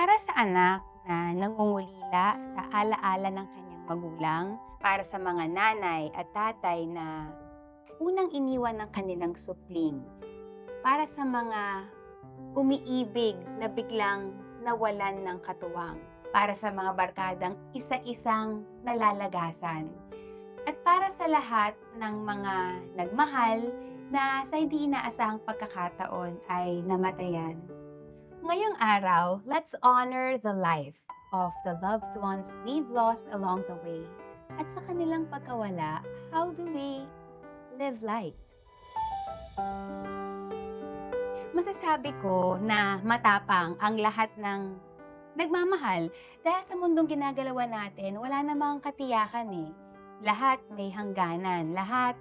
Para sa anak na nangungulila sa alaala ng kanyang magulang, para sa mga nanay at tatay na unang iniwan ng kanilang supling, para sa mga umiibig na biglang nawalan ng katuwang, para sa mga barkadang isa-isang nalalagasan, at para sa lahat ng mga nagmahal na sa hindi inaasahang pagkakataon ay namatayan. Ngayong araw, let's honor the life of the loved ones we've lost along the way. At sa kanilang pagkawala, how do we live life? Masasabi ko na matapang ang lahat ng nagmamahal dahil sa mundong ginagalawan natin, wala namang katiyakan eh. Lahat may hangganan, lahat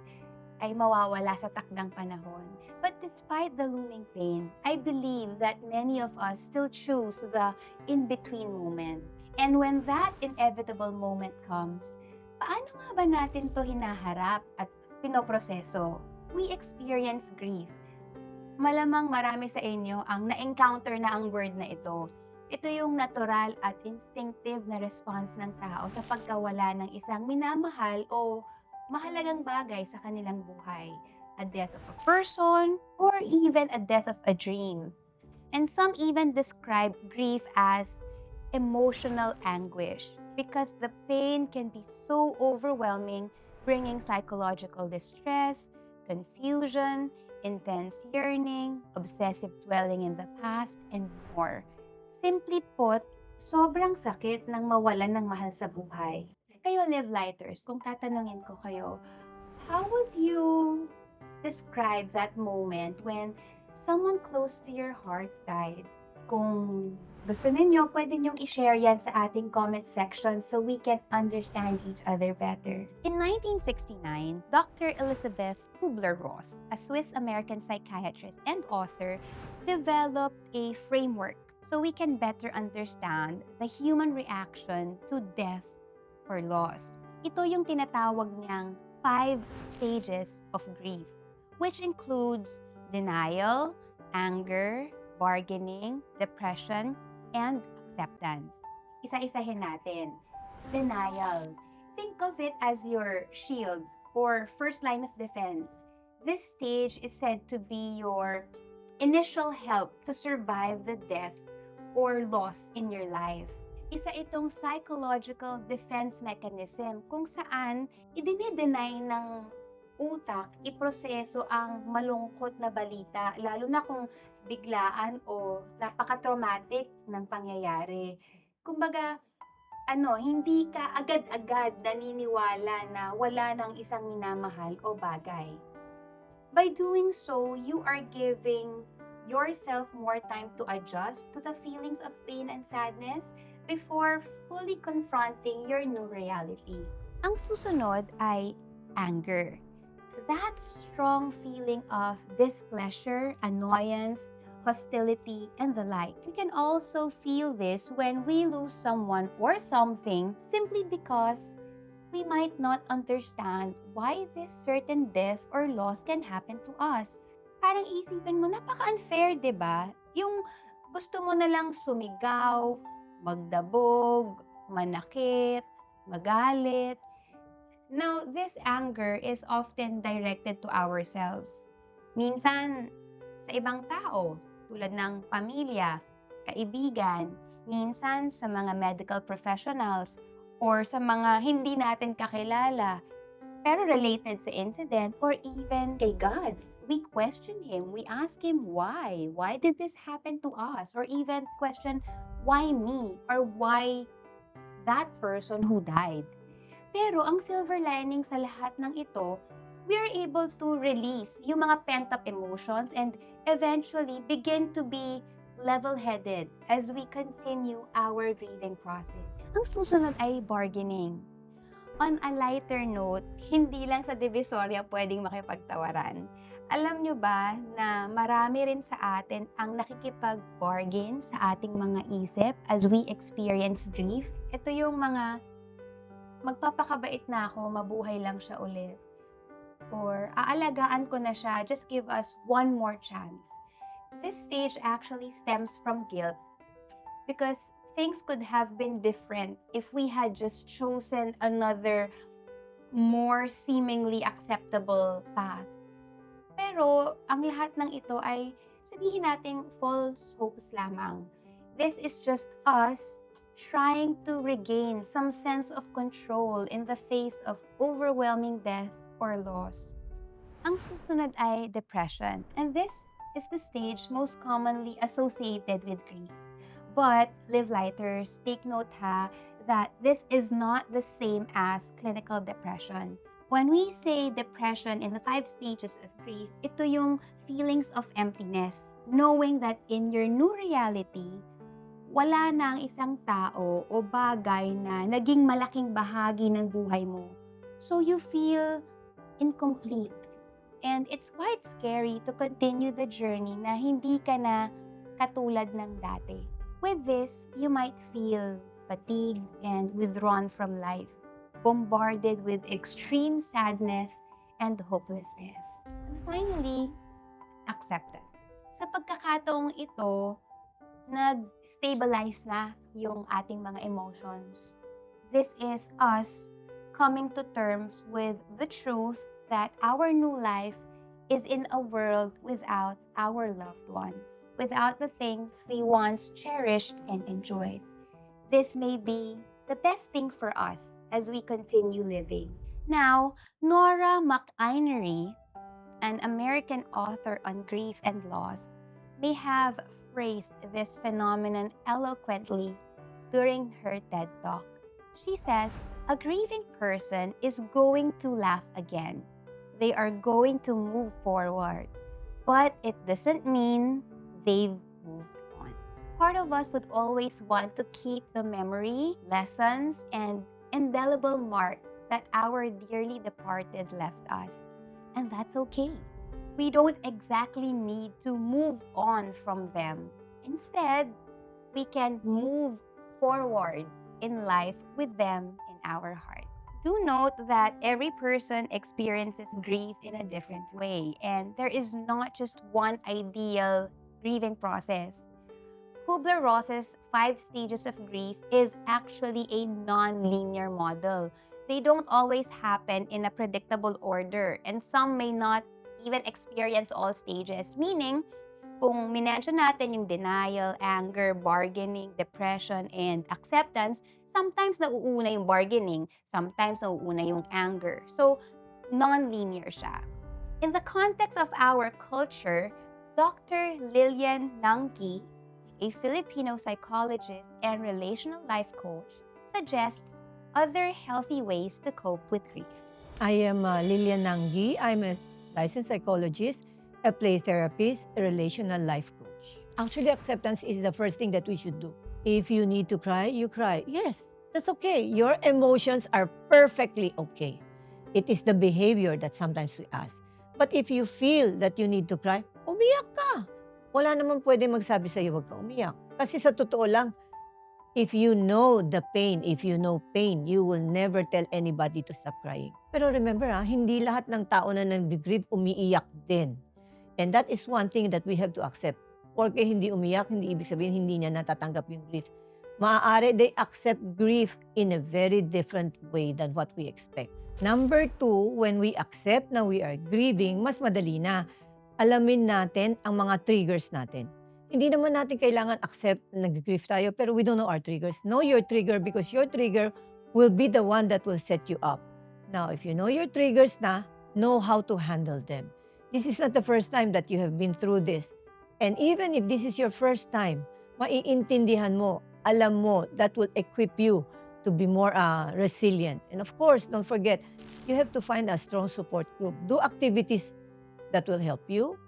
ay mawawala sa takdang panahon. But despite the looming pain, I believe that many of us still choose the in-between moment. And when that inevitable moment comes, paano nga ba natin to hinaharap at pinoproseso? We experience grief. Malamang marami sa inyo ang na-encounter na ang word na ito. Ito yung natural at instinctive na response ng tao sa pagkawala ng isang minamahal o mahalagang bagay sa kanilang buhay. A death of a person or even a death of a dream. And some even describe grief as emotional anguish because the pain can be so overwhelming, bringing psychological distress, confusion, intense yearning, obsessive dwelling in the past, and more. Simply put, sobrang sakit ng mawalan ng mahal sa buhay. Kayo, Live Lighters, kung tatanungin ko kayo, how would you describe that moment when someone close to your heart died? Kung gusto ninyo, pwede nyong i-share yan sa ating comment section so we can understand each other better. In 1969, Dr. Elizabeth Kubler-Ross, a Swiss-American psychiatrist and author, developed a framework so we can better understand the human reaction to death or loss. Ito yung tinatawag niyang 5 stages of grief, which includes denial, anger, bargaining, depression, and acceptance. Isa-isahin natin. Denial. Think of it as your shield or first line of defense. This stage is said to be your initial help to survive the death or loss in your life. Isa itong psychological defense mechanism kung saan idine-deny ng utak iproseso ang malungkot na balita, lalo na kung biglaan o napaka-traumatic ng pangyayari. Kumbaga, hindi ka agad-agad naniniwala na wala ng isang minamahal o bagay. By doing so, you are giving yourself more time to adjust to the feelings of pain and sadness before fully confronting your new reality. Ang susunod ay anger. That strong feeling of displeasure, annoyance, hostility, and the like. We can also feel this when we lose someone or something simply because we might not understand why this certain death or loss can happen to us. Parang isipin mo, napaka-unfair, di ba? Yung gusto mo na lang sumigaw, magdabog, manakit, magalit. Now, this anger is often directed to ourselves. Minsan, sa ibang tao, tulad ng pamilya, kaibigan, minsan sa mga medical professionals, or sa mga hindi natin kakilala, pero related sa incident, or even kay God. We question Him. We ask Him why. Why did this happen to us? Or even question, why me? Or why that person who died? Pero ang silver lining sa lahat ng ito, we are able to release yung mga pent-up emotions and eventually begin to be level-headed as we continue our grieving process. Ang susunod ay bargaining. On a lighter note, hindi lang sa Divisoria pwedeng makipagtawaran. Alam nyo ba na marami rin sa atin ang nakikipag-bargain sa ating mga isip as we experience grief? Ito yung mga magpapakabait na ako, mabuhay lang siya ulit. Or aalagaan ko na siya, just give us one more chance. This stage actually stems from guilt. because things could have been different if we had just chosen another more seemingly acceptable path. Pero ang lahat ng ito ay sabihin nating false hopes lamang. This is just us trying to regain some sense of control in the face of overwhelming death or loss. Ang susunod ay depression, and this is the stage most commonly associated with grief. But live lighters, take note ha, that this is not the same as clinical depression. When we say depression in the 5 stages of grief, ito yung feelings of emptiness, knowing that in your new reality, wala na ang isang tao o bagay na naging malaking bahagi ng buhay mo. So you feel incomplete. And it's quite scary to continue the journey na hindi ka na katulad ng dati. With this, you might feel fatigued and withdrawn from life, bombarded with extreme sadness and hopelessness. And finally, acceptance. Sa pagkakataong ito, nag-stabilize na yung ating mga emotions. This is us coming to terms with the truth that our new life is in a world without our loved ones, without the things we once cherished and enjoyed. This may be the best thing for us as we continue living. Now, Nora McInerney, an American author on grief and loss, may have phrased this phenomenon eloquently during her TED Talk. She says, a grieving person is going to laugh again. They are going to move forward, but it doesn't mean they've moved on. Part of us would always want to keep the memory, lessons, and indelible mark that our dearly departed left us. And that's okay. We don't exactly need to move on from them. Instead, we can move forward in life with them in our heart. Do note that every person experiences grief in a different way, and there is not just one ideal grieving process. Kubler-Ross's 5 stages of grief is actually a non-linear model. They don't always happen in a predictable order, and some may not even experience all stages, meaning kung minention natin yung denial, anger, bargaining, depression, and acceptance, sometimes nauuna yung bargaining, sometimes nauuna yung anger. So, non-linear siya. In the context of our culture, Dr. Lilian Nangki, a Filipino psychologist and relational life coach, suggests other healthy ways to cope with grief. I am Lilian Nanggi. I'm a licensed psychologist, a play therapist, a relational life coach. Actually, acceptance is the first thing that we should do. If you need to cry, you cry. Yes, that's okay. Your emotions are perfectly okay. It is the behavior that sometimes we ask. But if you feel that you need to cry, umiyak ka. Wala naman pwede magsabi sa'yo, huwag ka umiyak. Kasi sa totoo lang, if you know the pain, if you know pain, you will never tell anybody to stop crying. Pero remember, hindi lahat ng tao na nag-grieve umiiyak din. And that is one thing that we have to accept. Porque hindi umiyak, hindi ibig sabihin hindi niya natatanggap yung grief. Maaari, they accept grief in a very different way than what we expect. Number 2, when we accept na we are grieving, mas madali na. Alamin natin ang mga triggers natin. Hindi naman natin kailangan accept na nag-grieve tayo, pero we don't know our triggers. Know your trigger because your trigger will be the one that will set you up. Now, if you know your triggers na, know how to handle them. This is not the first time that you have been through this. And even if this is your first time, maiintindihan mo, alam mo, that will equip you to be more resilient. And of course, don't forget, you have to find a strong support group. Do activities that will help you,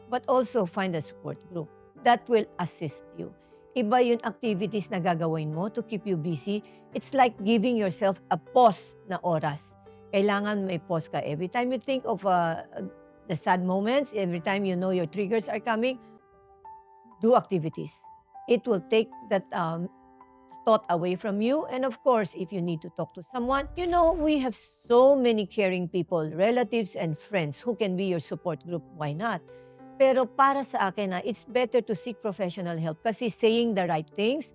but also find a support group that will assist you. Iba yung activities na gagawin mo to keep you busy. It's like giving yourself a pause na oras. Kailangan may pause ka. Every time you think of the sad moments, every time you know your triggers are coming, do activities. It will take that thought away from you. And of course, if you need to talk to someone, you know, we have so many caring people, relatives and friends who can be your support group. Why not? Pero para sa akin, it's better to seek professional help kasi saying the right things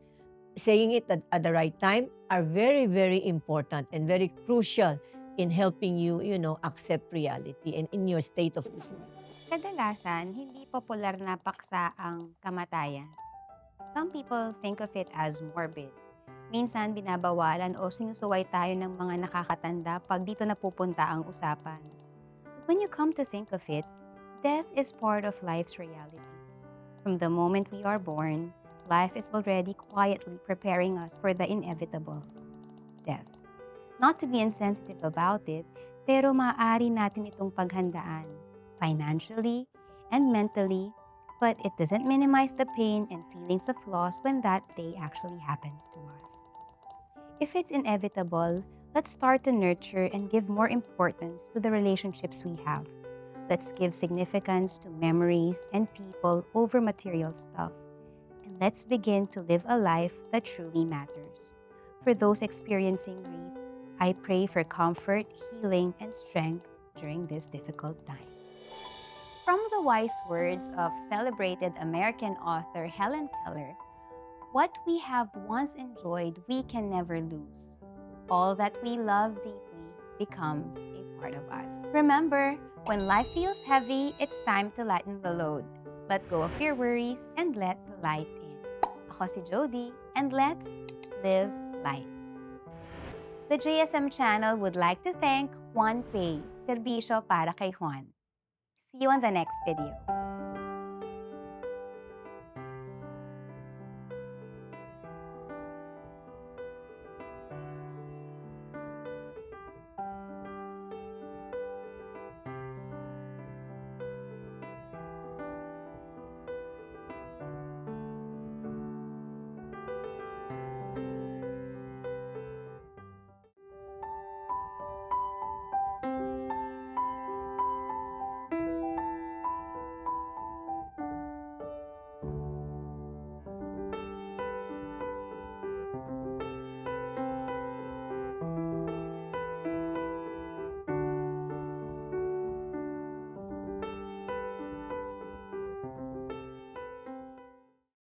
saying it at the right time are very, very important and very crucial in helping you, accept reality and in your state of being. Kadalasan, hindi popular na paksa ang kamatayan. Some people think of it as morbid. Minsan binabawalan o sinusuway tayo ng mga nakakatanda pag dito napupunta ang usapan. But when you come to think of it, death is part of life's reality. From the moment we are born, life is already quietly preparing us for the inevitable, death. Not to be insensitive about it, pero maaari natin itong paghandaan, financially and mentally, but it doesn't minimize the pain and feelings of loss when that day actually happens to us. If it's inevitable, let's start to nurture and give more importance to the relationships we have. Let's give significance to memories and people over material stuff. And let's begin to live a life that truly matters. For those experiencing grief, I pray for comfort, healing, and strength during this difficult time. From the wise words of celebrated American author Helen Keller, what we have once enjoyed, we can never lose. All that we love deeply becomes a part of us. Remember, when life feels heavy, it's time to lighten the load. Let go of your worries and let the light in. Ako si Jody, and let's live light. The JSM channel would like to thank Juan Pay, serbisyo para kay Juan. See you on the next video.